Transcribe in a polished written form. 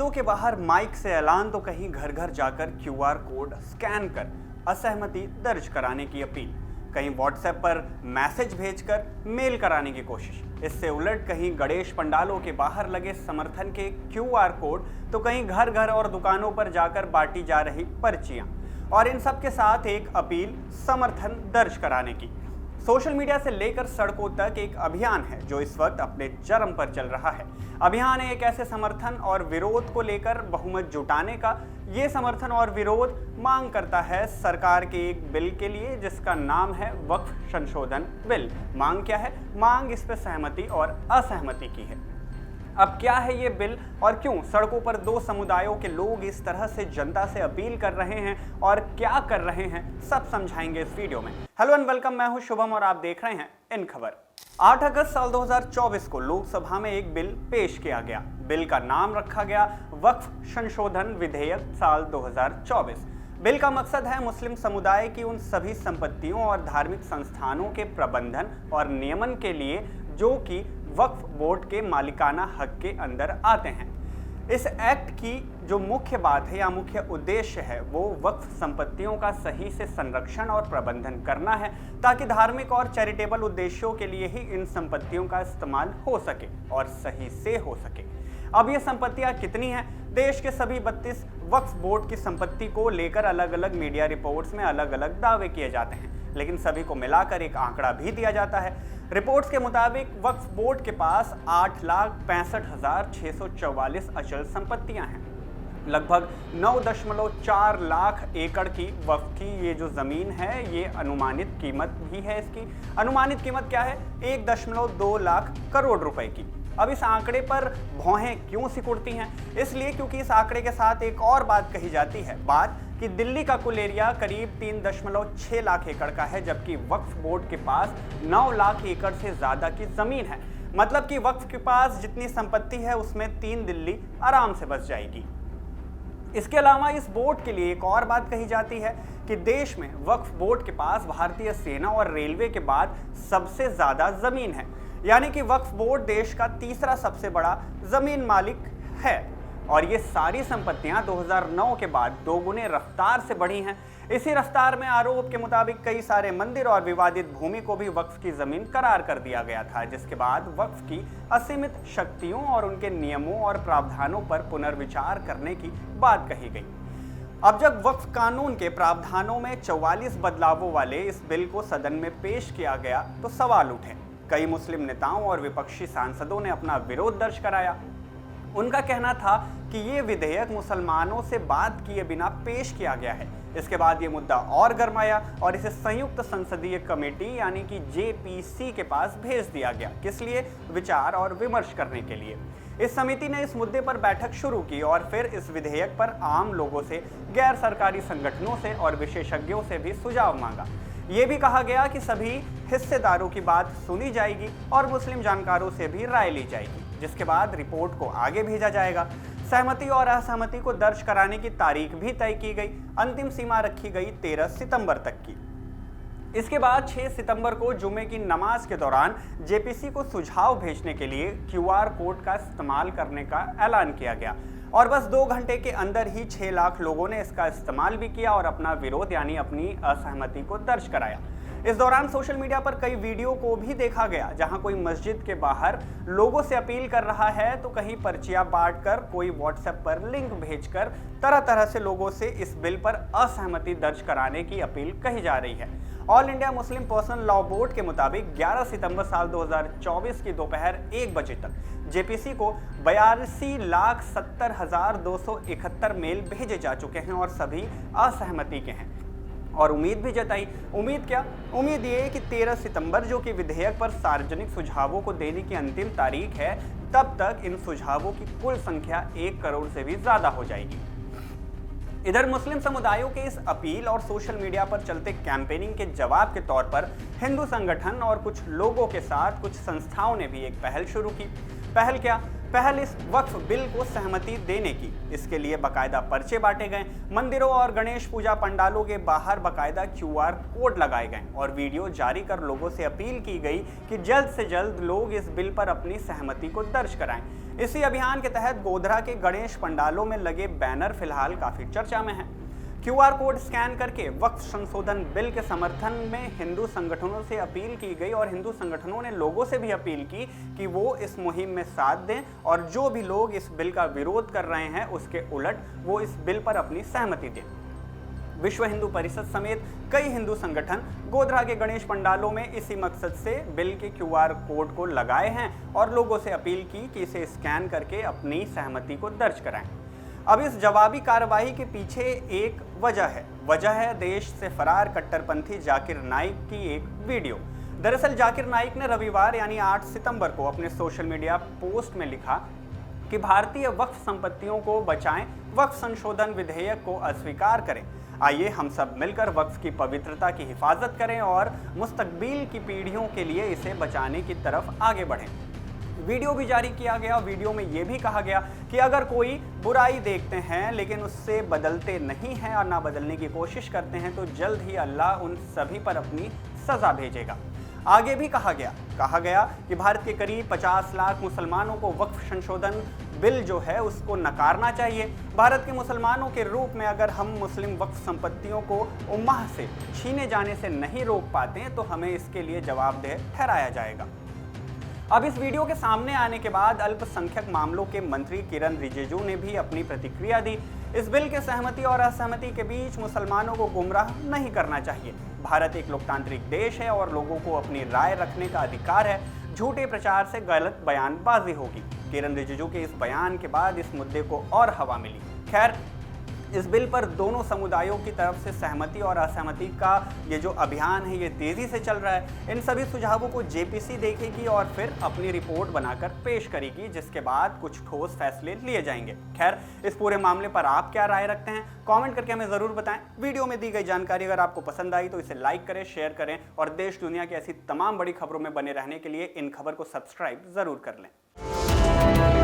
पंडालों के बाहर माइक से ऐलान तो कहीं घर घर जाकर क्यूआर कोड स्कैन कर असहमति दर्ज कराने की अपील, कहीं व्हाट्सएप पर मैसेज भेजकर मेल कराने की कोशिश। इससे उलट कहीं गणेश पंडालों के बाहर लगे समर्थन के क्यूआर कोड तो कहीं घर घर और दुकानों पर जाकर बांटी जा रही पर्चियां, और इन सब के साथ एक अपील समर्थन दर्ज कराने की। सोशल मीडिया से लेकर सड़कों तक एक अभियान है जो इस वक्त अपने चरम पर चल रहा है। अभियान एक ऐसे समर्थन और विरोध को लेकर बहुमत जुटाने का। ये समर्थन और विरोध मांग करता है सरकार के एक बिल के लिए जिसका नाम है वक्फ संशोधन बिल। मांग क्या है? मांग इस पर सहमति और असहमति की है। अब क्या है ये बिल और क्यों सड़कों पर दो समुदायों के लोग इस तरह से जनता से अपील कर रहे हैं और क्या कर रहे हैं, सब समझाएंगे इस वीडियो में। हेलो एंड वेलकम, मैं हूं शुभम और आप देख रहे हैं इन खबर। 8 अगस्त साल 2024 को लोकसभा में एक बिल पेश किया गया। बिल का नाम रखा गया वक्फ संशोधन विधेयक साल 2024। बिल का मकसद है मुस्लिम समुदाय की उन सभी संपत्तियों और धार्मिक संस्थानों के प्रबंधन और नियमन के लिए जो कि वक्फ बोर्ड के मालिकाना हक के अंदर आते हैं। इस एक्ट की जो मुख्य बात है या मुख्य उद्देश्य है वो वक्फ संपत्तियों का सही से संरक्षण और प्रबंधन करना है ताकि धार्मिक और चैरिटेबल उद्देश्यों के लिए ही इन संपत्तियों का इस्तेमाल हो सके और सही से हो सके। अब ये संपत्तियां कितनी हैं? देश के सभी 32 वक्फ बोर्ड की संपत्ति को लेकर अलग अलग मीडिया रिपोर्ट्स में अलग अलग दावे किए जाते हैं, लेकिन सभी को मिलाकर एक आंकड़ा भी दिया जाता है। रिपोर्ट्स के मुताबिक वक्फ बोर्ड के पास 8,65,644 अचल संपत्तियां हैं। लगभग 9.4 लाख एकड़ की वक्फ की ये जो जमीन है, ये अनुमानित कीमत भी है। इसकी अनुमानित कीमत क्या है? 1.2 लाख करोड़ रुपए की। अब इस आंकड़े पर भौहें क्यों सिकुड़ती हैं? इसलिए क्योंकि इस आंकड़े के साथ एक और बात कही जाती है, बात कि दिल्ली का कुल एरिया करीब 3.6 लाख एकड़ का है, जबकि वक्फ बोर्ड के पास 9 लाख एकड़ से ज्यादा की जमीन है। मतलब कि वक्फ के पास जितनी संपत्ति है उसमें 3 दिल्ली आराम से बस जाएगी। इसके अलावा इस बोर्ड के लिए एक और बात कही जाती है कि देश में वक्फ बोर्ड के पास भारतीय सेना और रेलवे के बाद सबसे ज्यादा जमीन है, यानी कि वक्फ बोर्ड देश का तीसरा सबसे बड़ा जमीन मालिक है। और ये सारी संपत्तियां 2009 के बाद दोगुने रफ्तार से बढ़ी हैं। इसी रफ्तार में आरोप के मुताबिक कई सारे मंदिर और विवादित भूमि को भी वक्फ की जमीन करार कर दिया गया था, जिसके बाद वक्फ की असीमित शक्तियों और उनके नियमों और प्रावधानों पर पुनर्विचार करने की बात कही गई। अब जब वक्फ कानून के प्रावधानों में 44 बदलावों वाले इस बिल को सदन में पेश किया गया तो सवाल उठे। कई मुस्लिम नेताओं और विपक्षी सांसदों ने अपना विरोध दर्ज कराया। उनका कहना था कि ये विधेयक मुसलमानों से बात किए बिना पेश किया गया है। इसके बाद ये मुद्दा और गरमाया और इसे संयुक्त संसदीय कमेटी यानी कि जेपीसी के पास भेज दिया गया। किस लिए? विचार और विमर्श करने के लिए। इस समिति ने इस मुद्दे पर बैठक शुरू की और फिर इस विधेयक पर आम लोगों से, गैर सरकारी संगठनों से और विशेषज्ञों से भी सुझाव मांगा। ये भी कहा गया कि सभी हिस्सेदारों की बात सुनी जाएगी और मुस्लिम जानकारों से भी राय ली जाएगी, जिसके बाद रिपोर्ट को आगे भेजा जाएगा। सहमति और असहमति को दर्ज कराने की तारीख भी तय की गई। अंतिम सीमा रखी गई 13 सितंबर तक की। इसके बाद 6 सितंबर को जुमे की नमाज के दौरान जेपीसी को सुझाव भेजने के लिए क्यूआर कोड का इस्तेमाल करने का ऐलान किया गया और बस 2 घंटे के अंदर ही 6 लाख लोगों ने इसका इस्तेमाल भी किया और अपना विरोध यानी अपनी असहमति को दर्ज कराया। इस दौरान सोशल मीडिया पर कई वीडियो को भी देखा गया जहां कोई मस्जिद के बाहर लोगों से अपील कर रहा है तो कहीं पर्चियां बांटकर, कोई व्हाट्सएप पर लिंक भेजकर तरह तरह से लोगों से इस बिल पर असहमति दर्ज कराने की अपील कही जा रही है। All India Muslim personal law board के मुताबिक 11 सितंबर साल 2024 की दोपहर 1 बजे तक जेपीसी को 82,70,271 मेल भेजे जा चुके हैं और सभी असहमति के हैं और उम्मीद भी जताई। उम्मीद क्या? उम्मीद ये कि 13 सितंबर जो कि विधेयक पर सार्वजनिक सुझावों को देने की अंतिम तारीख है, तब तक इन सुझावों की कुल संख्या 1 करोड़ से भी ज्यादा हो जाएगी। इधर मुस्लिम समुदायों के इस अपील और सोशल मीडिया पर चलते कैंपेनिंग के जवाब के तौर पर हिंदू संगठन और कुछ लोगों के साथ कुछ संस्थाओं ने भी एक पहल शुरू की। पहल क्या? पहल इस वक्फ बिल को सहमति देने की। इसके लिए बाकायदा पर्चे बांटे गए, मंदिरों और गणेश पूजा पंडालों के बाहर बाकायदा क्यूआर कोड लगाए गए और वीडियो जारी कर लोगों से अपील की गई कि जल्द से जल्द लोग इस बिल पर अपनी सहमति को दर्ज कराएं। इसी अभियान के तहत गोधरा के गणेश पंडालों में लगे बैनर फिलहाल काफी चर्चा में हैं। क्यूआर कोड स्कैन करके वक्फ संशोधन बिल के समर्थन में हिंदू संगठनों से अपील की गई और हिंदू संगठनों ने लोगों से भी अपील की कि वो इस मुहिम में साथ दें और जो भी लोग इस बिल का विरोध कर रहे हैं उसके उलट वो इस बिल पर अपनी सहमति दें। विश्व हिंदू परिषद समेत कई हिंदू संगठन गोधरा के गणेश पंडालों में इसी मकसद से बिल के क्यूआर कोड को लगाए हैं और लोगों से अपील की कि इसे स्कैन करके अपनी सहमति को दर्ज कराएं। अब इस जवाबी कार्रवाई के पीछे एक वजह है देश से फरार कट्टरपंथी जाकिर नाइक की एक वीडियो। दरअसल जाकिर नाइक ने रविवार यानी 8 सितंबर को अपने सोशल मीडिया पोस्ट में लिखा कि भारतीय वक्फ संपत्तियों को बचाएं, वक्फ संशोधन विधेयक को अस्वीकार करें। आइए हम सब मिलकर वक्फ की पवित्रता की हिफाजत करें और मुस्तकबिल की पीढ़ियों के लिए इसे बचाने की तरफ आगे बढ़ें। वीडियो भी जारी किया गया। वीडियो में यह भी कहा गया कि अगर कोई बुराई देखते हैं लेकिन उससे बदलते नहीं हैं और ना बदलने की कोशिश करते हैं तो जल्द ही अल्लाह उन सभी पर अपनी सजा भेजेगा। आगे भी कहा गया कि भारत के करीब 50 लाख मुसलमानों को वक्फ संशोधन बिल जो है उसको नकारना चाहिए। भारत के मुसलमानों के रूप में अगर हम मुस्लिम वक्फ संपत्तियों को उम्मह से छीने जाने से नहीं रोक पाते तो हमें इसके लिए जवाबदेह ठहराया जाएगा। अब इस वीडियो के सामने आने के बाद अल्पसंख्यक मामलों के मंत्री किरण रिजिजू ने भी अपनी प्रतिक्रिया दी। इस बिल के सहमति और असहमति के बीच मुसलमानों को गुमराह नहीं करना चाहिए। भारत एक लोकतांत्रिक देश है और लोगों को अपनी राय रखने का अधिकार है। झूठे प्रचार से गलत बयानबाजी होगी। किरण रिजिजू के इस बयान के बाद इस मुद्दे को और हवा मिली। खैर, इस बिल पर दोनों समुदायों की तरफ से सहमति और असहमति का ये जो अभियान है ये तेजी से चल रहा है। इन सभी सुझावों को जेपीसी देखेगी और फिर अपनी रिपोर्ट बनाकर पेश करेगी, जिसके बाद कुछ ठोस फैसले लिए जाएंगे। खैर, इस पूरे मामले पर आप क्या राय रखते हैं कमेंट करके हमें ज़रूर बताएं। वीडियो में दी गई जानकारी अगर आपको पसंद आई तो इसे लाइक करें, शेयर करें और देश दुनिया की ऐसी तमाम बड़ी खबरों में बने रहने के लिए इन खबर को सब्सक्राइब ज़रूर कर लें।